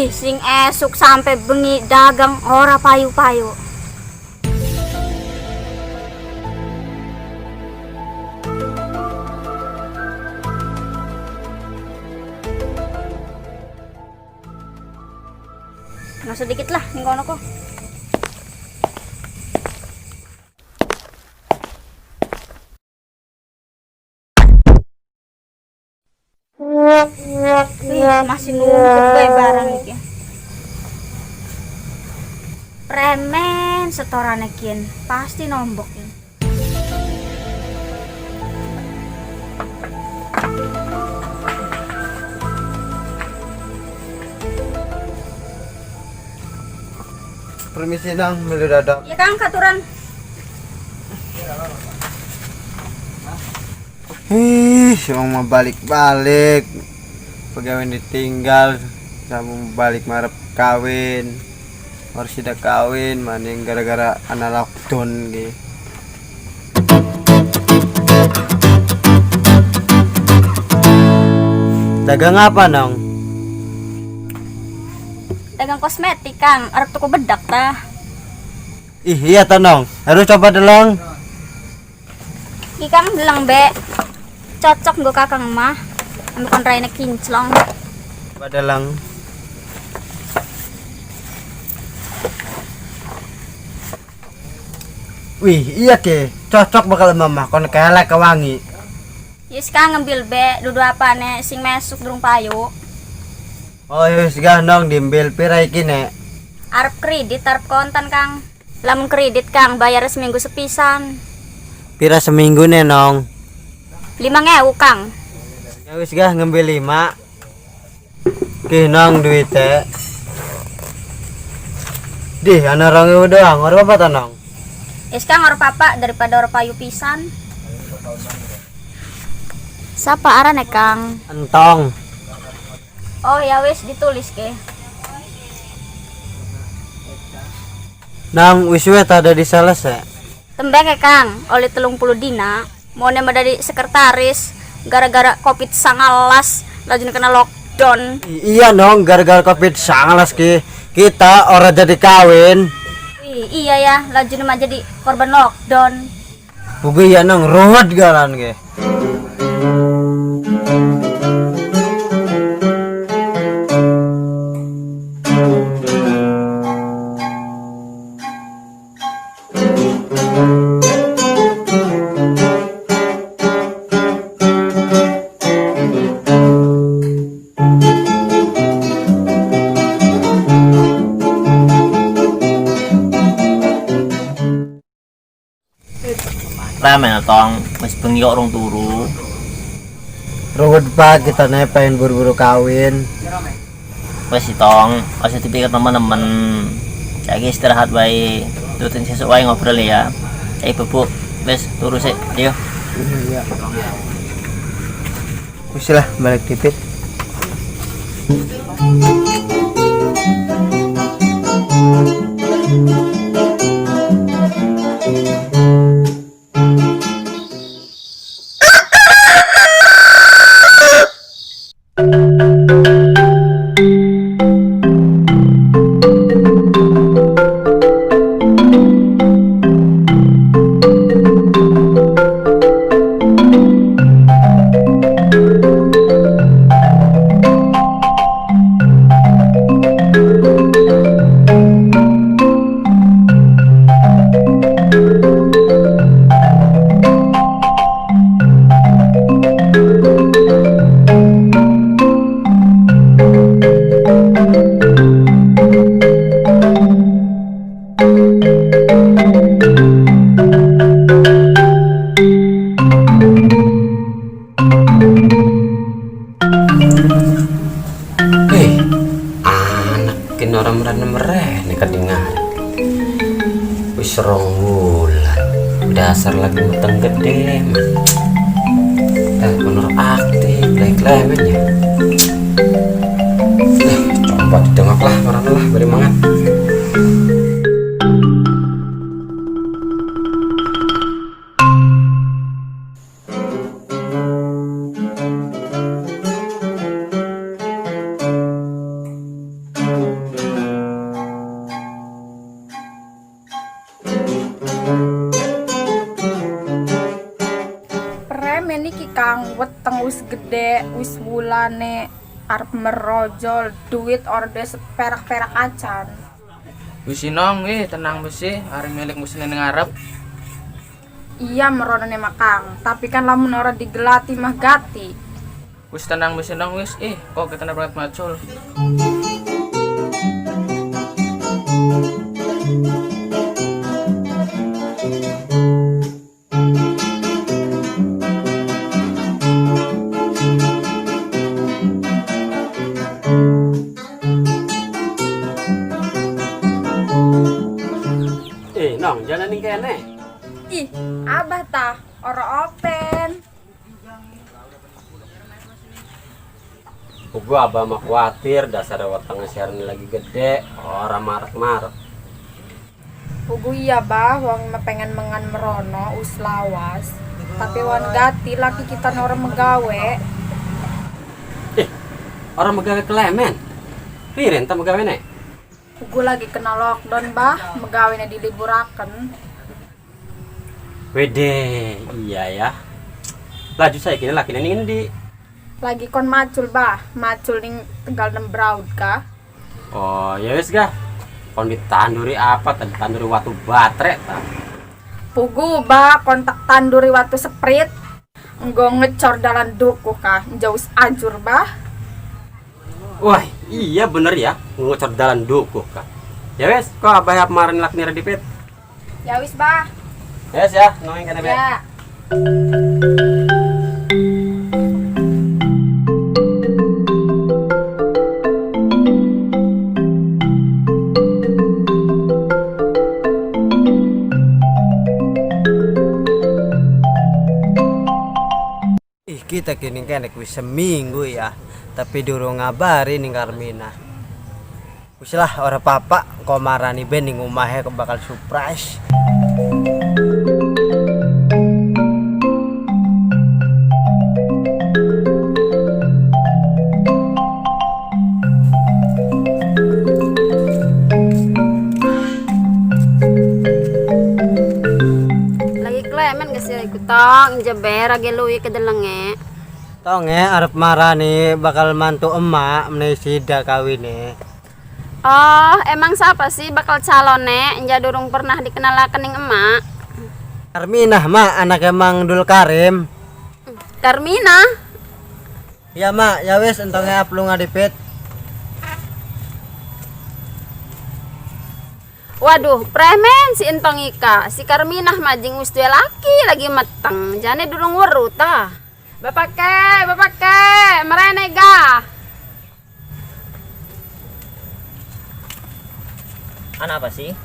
sing esuk sampai bengi dagang ora payu-payu. Nggak sedikit lah ning kono kok. Masih numpuk bae barang iki. Premen setorane kian pasti nombok ya. Permisi nang, beli dadak. Ya Kang, katuran. Emang mau balik-balik. Pegawai ditinggal, sama balik marep kawin. Harus sudah kawin, maning gara-gara anak lockdown gitu. Dagang apa nong? Dagang kosmetik Kang, arep tuku bedak tah. Ih iya nong, harus coba delong. Iki Kang delang be. Cocok nggo Kakang mah. Ambil kon raine kinclong. Coba delong. Wih iya ke, cocok bakal mama kon kelek kewangi. Yes Kang ngambil be, dudu apane sing mesuk durung payu. Oh wis gah nong diambil pira iki nek? Arep kredit, arep kontan Kang. Lamun kredit Kang bayar seminggu sepisan. Pira seminggu nih nong? 5.000 Kang. Ya wis gah ngambil 5. Ki nong duite. Dih ana 2.000 doang, ora apa ta nong? Yes Kang ora apa daripada ora payu pisan. Sapa arane Kang? Entong. Oh ya wis ditulis ke. Nang wis we tada diselesai. Tembeng ya Kang, oleh 30 dina. Mau nema dari sekretaris gara-gara Covid-19 lajun kena lockdown. Iya nong, gara-gara Covid-19 ki kita ora jadi kawin. Iya ya, lajun mah jadi korban lockdown. Bugi ya nong ruwet galan ke. Ramen atong mas bengi kok rong turu. Ruwet pak kita nih pengen buru-buru kawin. Wes itong, asal dipikir teman-teman. Saiki istirahat bae. Turutin sesuk wae ngobrol ya. Bubuk, wes turu sik, ayo. Iya. Wis lah balik titik. Orang merene kedengar wis 2 wulan dasar lagi meteng gede bener aktif lek-lemen ya coba didengok lah marana lah beri mangan. tong wis gede, wis wulane arep merojol duit orde seperak-perak acan. Wis Sinong, tenang besi, arep milik musine ning ngarep. Iya meronone makang, tapi kan lamun ora digelati mah gati. Wis tenang besi Sinong wis, kok kita berangkat macul. Nong, jalan ning kene. Ih, abah tah, ora open. Gua abah mah khawatir dasar wetenge siaran lagi gede, orang marek-marek. Pugu iya bah, wong mah pengen mengan merono us lawas. Tapi wan gati laki kita orang megawe. Orang megawe klemen. Piren ta megawe nek? Pugu lagi kena lockdown bah, megawenya diliburaken. Wede, iya ya. Laju saya kini laki ning endi? Lagi kon macul bah, macul ning Tegal Nembraud kah? Oh, ya wis gah. Kon ditanduri apa? Tanduri watu baterai ta. Pugu bah, kontak tanduri waktu seprit. Enggo ngecor dalan duku kah, jauh ajur bah. Wah, iya bener ya, ngocor dalan dukuh kah. Ya wes, kok abah kemarin lak nira dipit. Ya wis bah. Yes ya, nongeng kene be. Ya. Kita kini kene wis seminggu ya, tapi durung ngabari ning Karmina. Wis lah ora papa, kok marani ben ning omahe bakal surprise. Lagi klemen gak sih ikutang jaber age luwi ke delenge. Tong arep marani bakal mantu emak menisida kawine. Oh, emang siapa sih bakal calonnya? Enja durung pernah dikenalaken ning emak. Karminah mak anak emang Dul Karim. Karmina. Ya mak, ya wis entonge aplu ngadipit. Waduh, premen si entong ika. Si Karminah majing wis duwe laki lagi meteng. Jane durung weru ta. Bapak ke, merene ga. Anak apa sih?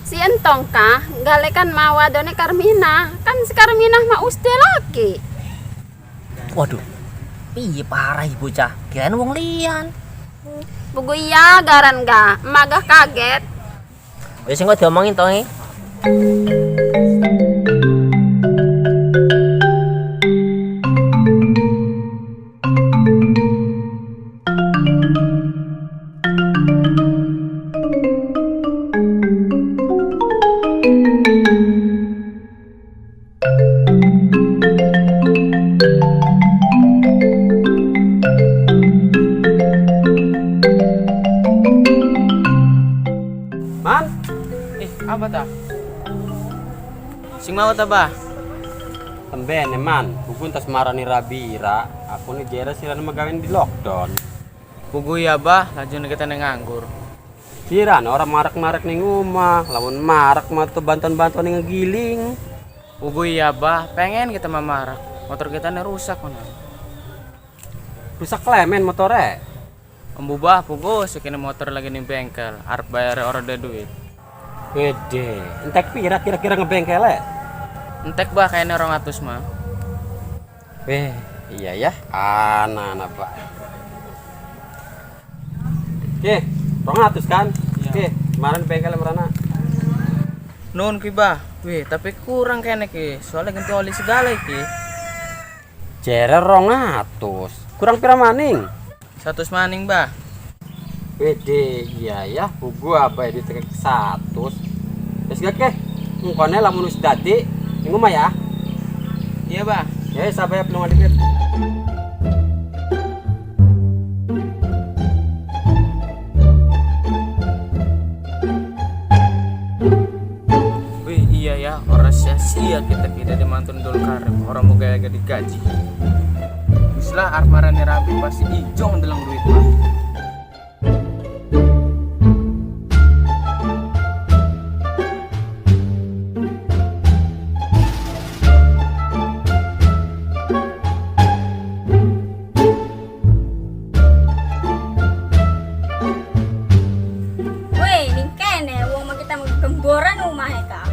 Si entong kah, galekan mawadone Karmina. Kan si Karminah mah wis duwe laki. Waduh, piye parah ibu cah, kirain wong lian. Bugu iya garan ga, magah kaget. Wis engko diomongin to Man, Apa ta? Sing mau ta bah? temben man, bugun tas marani Rabira, aku nih jera siran megawin di lockdown. Pugu ya bah, laju kita ning nganggur. Siran orang marek-marek ning rumah, lamun marek mah tuh bantuan-bantuan ning ngegiling. Pugu ya bah, pengen kita mamarak. Motor kita nih rusak mana? Rusak klemen motore. Embu bah, pugu sekini motor lagi ning bengkel, arep bayar orde duit. Wede, entek pira kira-kira ngebengkel ya? Entek bah kayaknya 200 mah. Weh, iya ya, anak-anak pak. Oke, 200 kan? Iya. Oke, kemarin bengkel merana. Nun ki bah, wih tapi kurang kayaknya ki, soalnya ganti oli segala ki. Jere 200, kurang pira maning? 100 maning bah. Wede, iya ya, bugu apa ya ditekek 100. Wes gak ke, ngkone lamun wis dadi, minggu mah ya. Iya bah. Ya, sabar ya penong adik. Wih iya ya, orang sia-sia kita tidak dimantun dulu Karim. Orang mau gaya digaji. Bislah armarane rapi pasti ijong dalam duit mah. Weh, ning kene wong mah kita gemboran rumah ka.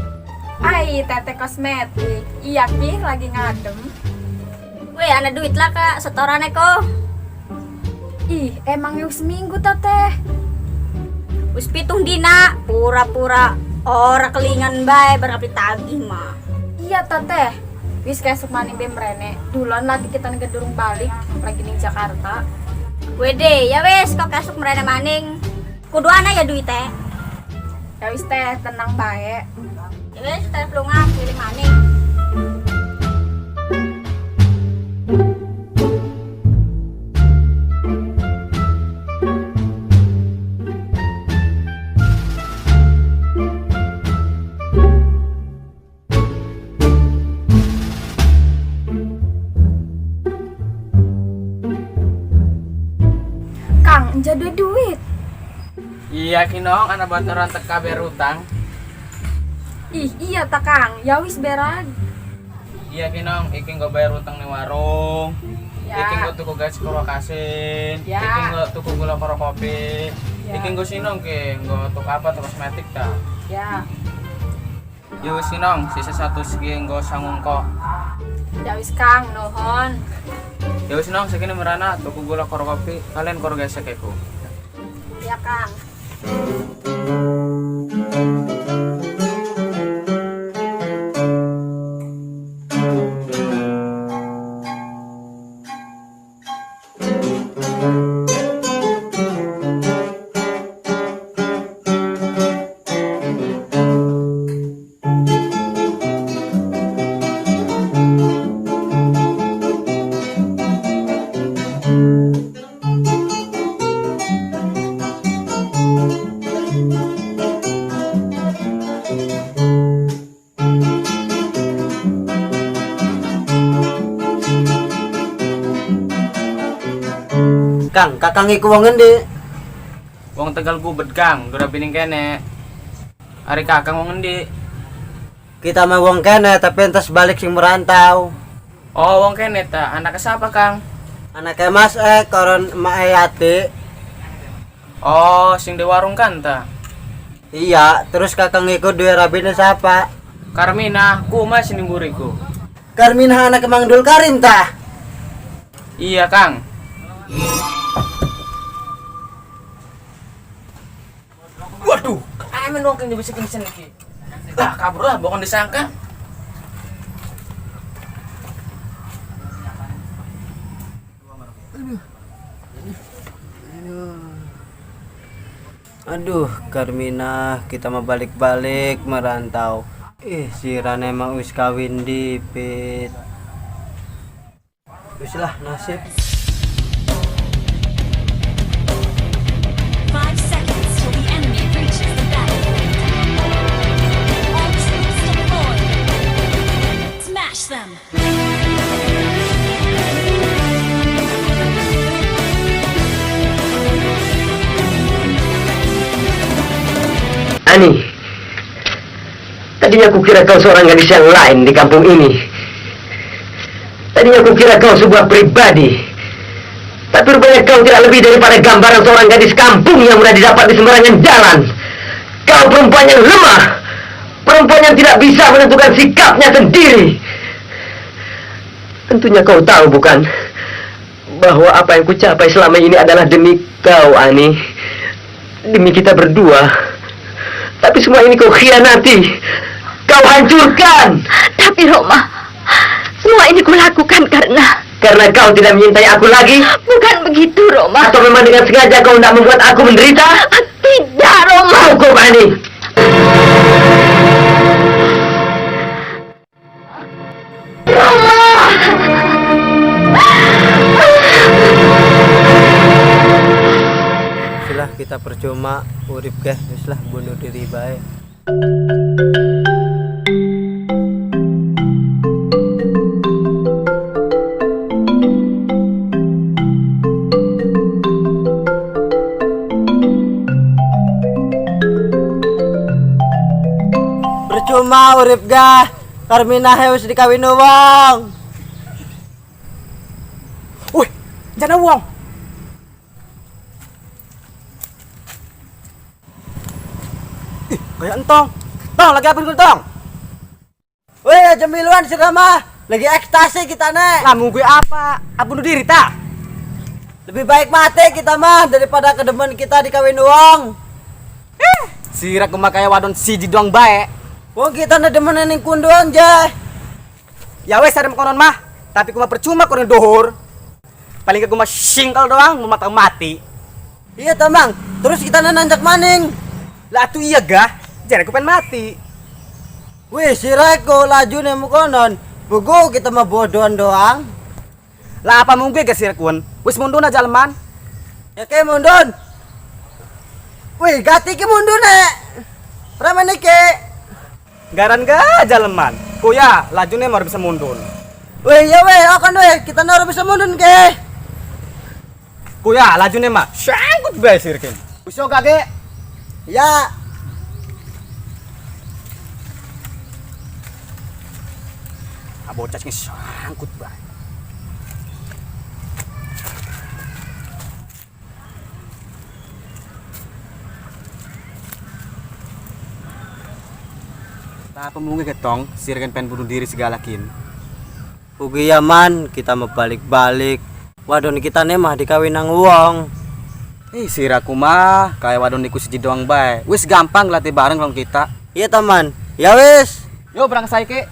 Ai, tete kosmetik. Iya ki lagi ngadem. Weh, ana duit lah Kak, setorane ko. Ih, emang yang seminggu tete. Wis pitung dina, pura-pura ora kelingan bae berarti tagih mah. Iya tete. Wis kesuk mani bemrene. Dulon lagi kita ngedurung balik lagi ning Jakarta. Wede, ya wes kok kasuk merene maning. Kudu ana ya duite. Ya wis teh tenang bae. Ya wes telepon ngap pilih maning. Kang, jadi duit. Iya kinong, anak buat orang teka berutang. Ih, iya ta Kang. Ya wis berag. Iya kinong, iking gue bayar utang di warung. Ya. Iking gue tuku gas kuro kasin. Ya. Iking gue tuku gula kuro kopi. Ya. Iking gue sinong ke, gue tuku apa tuh kosmetik dah. Ya. Ya wis sinong, sisa satu segi gue sanggung kok. Ya wis Kang, nuhun. Ya wis sinong, segini merana tuku gula kuro kopi. Kalian kuro gas keku. Ya Kang. Kang, kakang iku wong endi? Wong Tegal Gubet Kang, udah pining kene. Ari kakang wong endi? Kita mah wong kene tapi entas balik sing merantau. Oh, wong kene ta. Anak siapa Kang? Anaknya Mas koron Mak Hayati. Oh, sing di warung kan ta. Iya, terus kakang iku duwe rabine siapa? Karmina, ku mas sini buriku. Karminah anak Mang Dul Karim tah. Iya Kang. Waduh, amin dong yang dibisikin sini ki. Ah, kabur lah, bukan disangka. Aduh, Karmina, kita mau balik-balik merantau. Si Rana emang wis kawin dipit. Wis lah nasib. 5 seconds till the enemy reaches the battlefield. All troops deployed. Smash them. Ani, tadinya kukira kau seorang gadis yang lain di kampung ini. Tadinya kukira kau sebuah pribadi. Tapi rupanya kau tidak lebih daripada gambaran seorang gadis kampung yang mudah didapat di sembarangan jalan. Kau perempuan yang lemah, perempuan yang tidak bisa menentukan sikapnya sendiri. Tentunya kau tahu bukan, bahwa apa yang kucapai selama ini adalah demi kau, Ani. Demi kita berdua. Tapi semua ini kau khianati. Kau hancurkan. Tapi Roma, semua ini kulakukan karena kau tidak menyintai aku lagi. bukan begitu Roma. Atau memang dengan sengaja kau tidak membuat aku menderita. Tidak Roma. Cukup, Ani. Roma. lah kita percuma urip keh, wis lah bunuh diri bae. Percuma urip gah, Karmina wis dikawin wong. Wih, jangan uang. Ih, kayak entong. Tong, lagi apa dulu, Tong? Weh, jemiluan si Rama, lagi ekstasi kita nek. Lamu gue apa? Bunuh diri, tak? Lebih baik mati kita mah daripada kedemen kita dikawin wong. Sirak kumakaya wadon siji doang bae. Wong kita nedemen ning kunduan je. Ya wes ada konon mah, tapi kuma percuma konon dohur. Paling ke kuma singkel doang, mau mati. Iya tamang, terus kita nanjak maning. Lah tuh iya gah, jadi aku pengen mati. Wih, si Reko laju nemu konon. Bugu kita mah bodohan doang. Lah apa mungkin gak sirakun? Wes mundun aja leman. Ya ke mundun. Wih, gati ke mundun nek. Ramen ke. Garan gak aja leman. Kuya, laju nih mau bisa mundun. Wih, ya weh, akan weh, kita nora bisa mundun ke. Kuya, laju nih mah. Sangkut bae sirkin. Usyo kage. Ya. Bocah ini sangkut bae. Apa mungkin ketong sirkan pengen bunuh diri segala kin. Ugi yaman, kita mau balik-balik. Wadon kita nih mah dikawin nang wong. Siraku mah kayak wadon iku siji doang bae. Wis gampang latih bareng kalau kita. Iya teman. Ya wis. Yo berangkat saya ke.